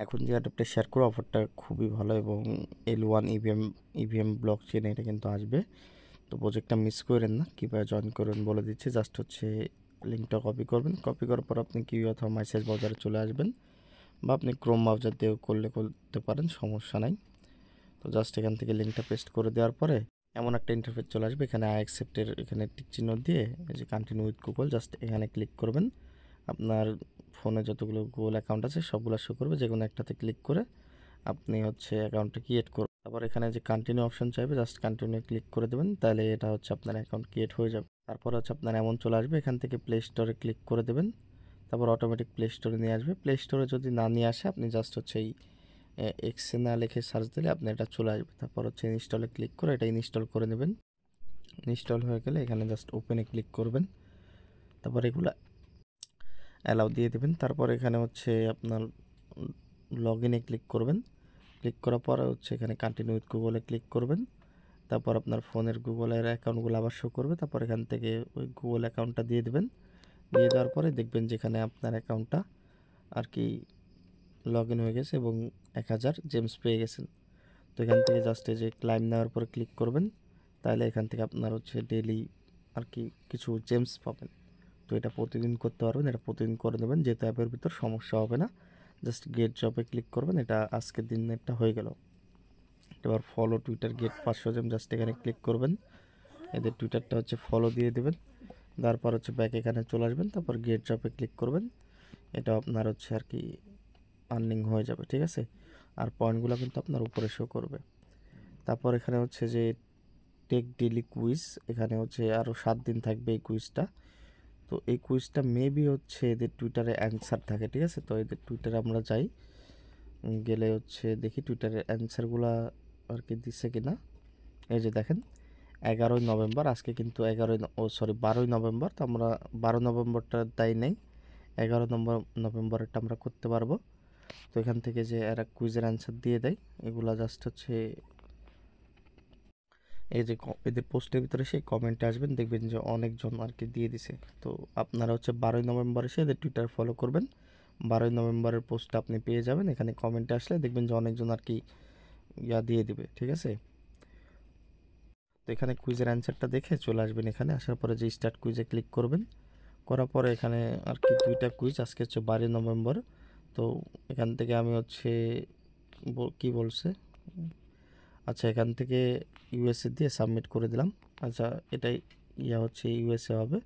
এখন যে অ্যাডাপ্টটা শেয়ার করো অফারটা খুবই ভালো এবং L1 ইভিএম ব্লক চেন এটা কিন্তু আসবে। তো প্রজেক্টটা মিস করেন না। কীভাবে জয়েন করবেন বলে দিচ্ছি। জাস্ট হচ্ছে লিঙ্কটা কপি করবেন, কপি করার পর আপনি কিউই অথবা মেসেজ ব্রাউজারে চলে আসবেন, বা আপনি ক্রোম ব্রাউজার দিয়েও করতে পারেন, সমস্যা নাই। তো জাস্ট এখান থেকে লিঙ্কটা পেস্ট করে দেওয়ার পরে এমন একটা ইন্টারফেস চলে আসবে। এখানে আই অ্যাকসেপ্টের এখানে টিক চিহ্ন দিয়ে এই যে কন্টিনিউ উইথ গুগল, জাস্ট এখানে ক্লিক করবেন। আপনার ফোনে যতগুলো গুগল অ্যাকাউন্ট আছে সবগুলো শো করবে, যে কোনো একটাতে ক্লিক করে আপনি হচ্ছে অ্যাকাউন্টটা ক্রিয়েট করুন। তারপর এখানে যে কন্টিনিউ অপশন চাইবে, জাস্ট কন্টিনিউ ক্লিক করে দেবেন, তাহলে এটা হচ্ছে আপনার অ্যাকাউন্ট ক্রিয়েট হয়ে যাবে। তারপর হচ্ছে আপনার এমন চলে আসবে, এখান থেকে প্লে স্টোরে ক্লিক করে দেবেন, তারপর অটোমেটিক প্লে স্টোরে নিয়ে আসবে। প্লে স্টোরে যদি না নিয়ে আসে আপনি জাস্ট হচ্ছে এই এক্সেনা লিখে সার্চ দিলে আপনি এটা চলে আসবে। তারপর হচ্ছে ইনস্টলে ক্লিক করে এটা ইনস্টল করে নেবেন। ইনস্টল হয়ে গেলে এখানে জাস্ট ওপেনে ক্লিক করবেন, তারপর এগুলো অ্যালাউ দিয়ে দেবেন। তারপর এখানে হচ্ছে আপনার লগ ইনে ক্লিক করবেন। ক্লিক করার পরে হচ্ছে এখানে কন্টিনিউ উইথ গুগলে ক্লিক করবেন। তারপর আপনার ফোনের গুগলের অ্যাকাউন্টগুলো আবার শো করবে। তারপর এখান থেকে ওই গুগল অ্যাকাউন্টটা দিয়ে দেবেন। দিয়ে দেওয়ার পরে দেখবেন যেখানে আপনার অ্যাকাউন্টটা আর কি লগ ইন হয়ে গেছে এবং 1000 জেমস পেয়ে গেছেন। তো এখান থেকে জাস্ট এই যে ক্লাইম নেওয়ার পরে ক্লিক করবেন, তাহলে এখান থেকে আপনার হচ্ছে ডেইলি আর কি কিছু জেমস পাবেন। তো এটা প্রতিদিন করতে পারবেন, এটা প্রতিদিন করে নেবেন, যেহেতু অ্যাপের ভিতর সমস্যা হবে না। জাস্ট গেট জবে ক্লিক করবেন, এটা আজকের দিনেরটা হয়ে গেল। এবার ফলো টুইটার গেট 500 জেম, জাস্ট এখানে ক্লিক করবেন, এদের টুইটারটা হচ্ছে ফলো দিয়ে দেবেন। তারপর হচ্ছে ব্যাক এখানে চলে আসবেন, তারপর গেট জবে ক্লিক করবেন, এটা আপনার হচ্ছে আর কি আর্নিং হয়ে যাবে, ঠিক আছে। আর পয়েন্টগুলো কিন্তু আপনার উপরে শো করবে। তারপর এখানে হচ্ছে যে টেক ডেইলি কুইজ, এখানে হচ্ছে আরও 7 দিন থাকবে এই কুইজটা। তো এই কুইজটা মেবি হচ্ছে এদের টুইটারে অ্যান্সার থাকে, ঠিক আছে। তো এদের টুইটারে আমরা যাই, গেলে হচ্ছে দেখি টুইটারের অ্যান্সারগুলো আর কি দিচ্ছে কিনা। এই যে দেখেন 11ই নভেম্বর, আজকে কিন্তু 12ই নভেম্বর। তো আমরা 12 নভেম্বরটা দায়ী নেই, 11 নভেম্বরেরটা আমরা করতে পারবো। তো এখান থেকে যে এরা কুইজের অ্যান্সার দিয়ে দেয়, এগুলা জাস্ট হচ্ছে এই যে এদের পোস্টের ভিতরে সেই কমেন্টে আসবেন, দেখবেন যে অনেকজন আর কি দিয়ে দিছে। তো আপনারা হচ্ছে 12ই নভেম্বর এসে এদের টুইটার ফলো করবেন, 12ই নভেম্বরের পোস্টটা আপনি পেয়ে যাবেন। এখানে কমেন্টে আসলে দেখবেন যে অনেকজন আর কি দিয়ে দিবে, ঠিক আছে। তো এখানে কুইজের অ্যান্সারটা দেখে চলে আসবেন, এখানে আসার পরে যে স্টার্ট কুইজে ক্লিক করবেন, করার পরে এখানে আর কি 2টা কুইজ, আজকে হচ্ছে 12ই নভেম্বর। তো এখান থেকে আমি হচ্ছে কি বলছে, আচ্ছা এখান থেকে ইউএসএ দিয়ে সাবমিট করে দিলাম। আচ্ছা এটাই হচ্ছে ইউএসএ হবে।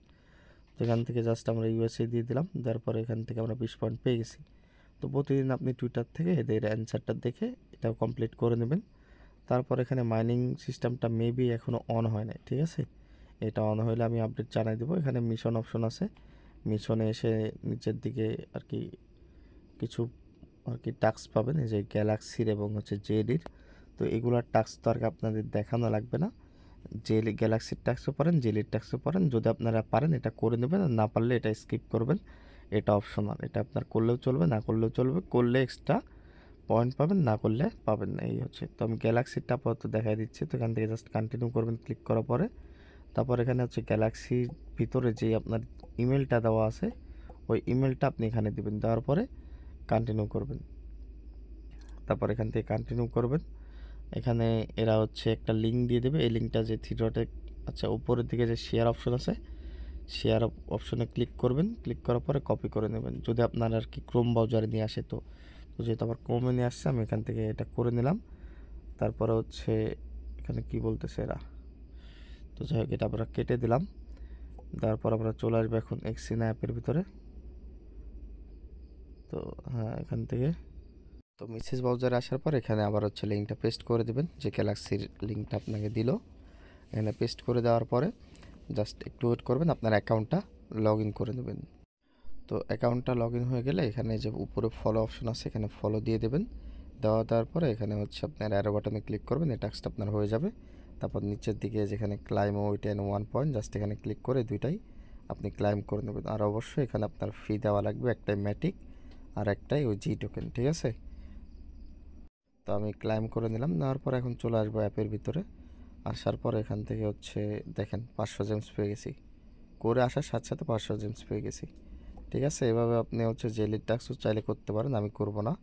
তো এখান থেকে জাস্ট আমরা ইউএসএ দিয়ে দিলাম, দেওয়ার পরে এখান থেকে আমরা 20 পয়েন্ট পেয়ে গেছি। তো প্রতিদিন আপনি টুইটার থেকে এদের অ্যান্সারটা দেখে এটাও কমপ্লিট করে নেবেন। তারপর এখানে মাইনিং সিস্টেমটা মেবি এখনও অন হয় নাই, ঠিক আছে। এটা অন হলে আমি আপডেট জানাই দেবো। এখানে মিশন অপশন আছে, মিশনে এসে নিচের দিকে আর কি কিছু আর কি টাস্ক পাবেন, এই যে গ্যালাক্সির এবং হচ্ছে জেডির। তো এগুলার টাস্ক তো আর কি আপনাদের দেখানো লাগবে না। গ্যালাক্সির টাস্কও পারেন, জেলির টাস্কও পারেন। যদি আপনারা পারেন এটা করে নেবেন, আর না পারলে এটা স্কিপ করবেন, এটা অপশনাল। এটা আপনার করলেও চলবে, না করলেও চলবে। করলে এক্সট্রা পয়েন্ট পাবেন, না করলে পাবেন না, এই হচ্ছে। তো আমি গ্যালাক্সিরটা আপাতত দেখাই দিচ্ছি। তো এখান থেকে জাস্ট কন্টিনিউ করবেন ক্লিক করার পরে। তারপর এখানে হচ্ছে গ্যালাক্সির ভিতরে যে আপনার ইমেলটা দেওয়া আছে, ওই ইমেলটা আপনি এখানে দেবেন, দেওয়ার পরে কন্টিনিউ করবেন। তারপর এখান থেকে কন্টিনিউ করবেন। এখানে এরা হচ্ছে একটা লিঙ্ক দিয়ে দেবে, এই লিঙ্কটা যে থ্রি ডটে, আচ্ছা উপরের দিকে যে শেয়ার অপশন আছে, শেয়ার অপশনে ক্লিক করবেন। ক্লিক করার পরে কপি করে নেবেন, যদি আপনার আর কি ক্রোম ব্রাউজারে নিয়ে আসে। তো যেহেতু আবার ক্রোমে নিয়ে আসছে, আমি এখান থেকে এটা করে নিলাম। তারপরে হচ্ছে এখানে কি বলতেছে এরা, তো যাই হোক এটা আমরা কেটে দিলাম। তারপর আমরা চলে আসবো এখন এক্সিনা অ্যাপের ভিতরে। তো হ্যাঁ এখান থেকে তো মেসেজ ব্রাউজারে আসার পর এখানে আবার হচ্ছে লিঙ্কটা পেস্ট করে দেবেন, যে গ্যালাক্সির লিঙ্কটা আপনাকে দিল। এখানে পেস্ট করে দেওয়ার পরে জাস্ট একটু ওয়েট করবেন, আপনার অ্যাকাউন্টটা লগ ইন করে নেবেন। তো অ্যাকাউন্টটা লগ ইন হয়ে গেলে এখানে যে উপরে ফলো অপশন আছে, এখানে ফলো দিয়ে দেবেন। দেওয়ার পরে এখানে হচ্ছে আপনার অ্যারো বাটনে ক্লিক করবেন, এই টাস্কটা আপনার হয়ে যাবে। তারপর নিচের দিকে যেখানে ক্লাইম ওয়েট অ্যান্ড 1 পয়েন্ট, জাস্ট এখানে ক্লিক করে দুইটাই আপনি ক্লাইম করে নেবেন। আর অবশ্যই এখানে আপনার ফি দেওয়া লাগবে, একটাই ম্যাটিক আর একটাই ওই জি টোকেন, ঠিক আছে। তো আমি ক্লাইম করে নিলাম, নেওয়ার পর এখন চলে আসবো অ্যাপের ভিতরে। আসার পর এখান থেকে হচ্ছে দেখেন 500 জেমস পেয়ে গেছি, করে আসার সাথে সাথে 500 জেমস পেয়ে গেছি, ঠিক আছে। এভাবে আপনি হচ্ছে জেলির টাস্কও চাইলে করতে পারেন, আমি করব না।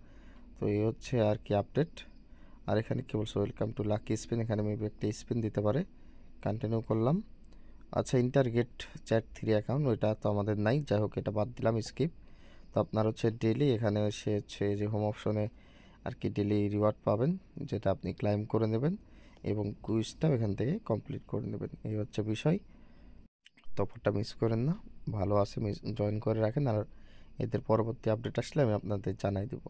তো এই হচ্ছে আর কি আপডেট। আর এখানে কি বলছে, ওয়েলকাম টু লাকি স্পিন, এখানে মেবি একটা স্পিন দিতে পারে। কন্টিনিউ করলাম। আচ্ছা, ইন্টারগেট চ্যাট 3 অ্যাকাউন্ট, ওইটা তো আমাদের নাই, যাই হোক এটা বাদ দিলাম, স্কিপ। তো আপনার হচ্ছে ডেলি এখানে এসে হচ্ছে যে হোম অপশনে আর কি ডেলি রিওয়ার্ড পাবেন, যেটা আপনি ক্লাইম করে নেবেন এবং কুইজটাও এখান থেকে কমপ্লিট করে নেবেন। এই হচ্ছে বিষয়। তো অফারটা মিস করেন না, ভালো আছে, জয়েন করে রাখেন। আর এদের পরবর্তী আপডেট আসলে আমি আপনাদের জানাই দেবো।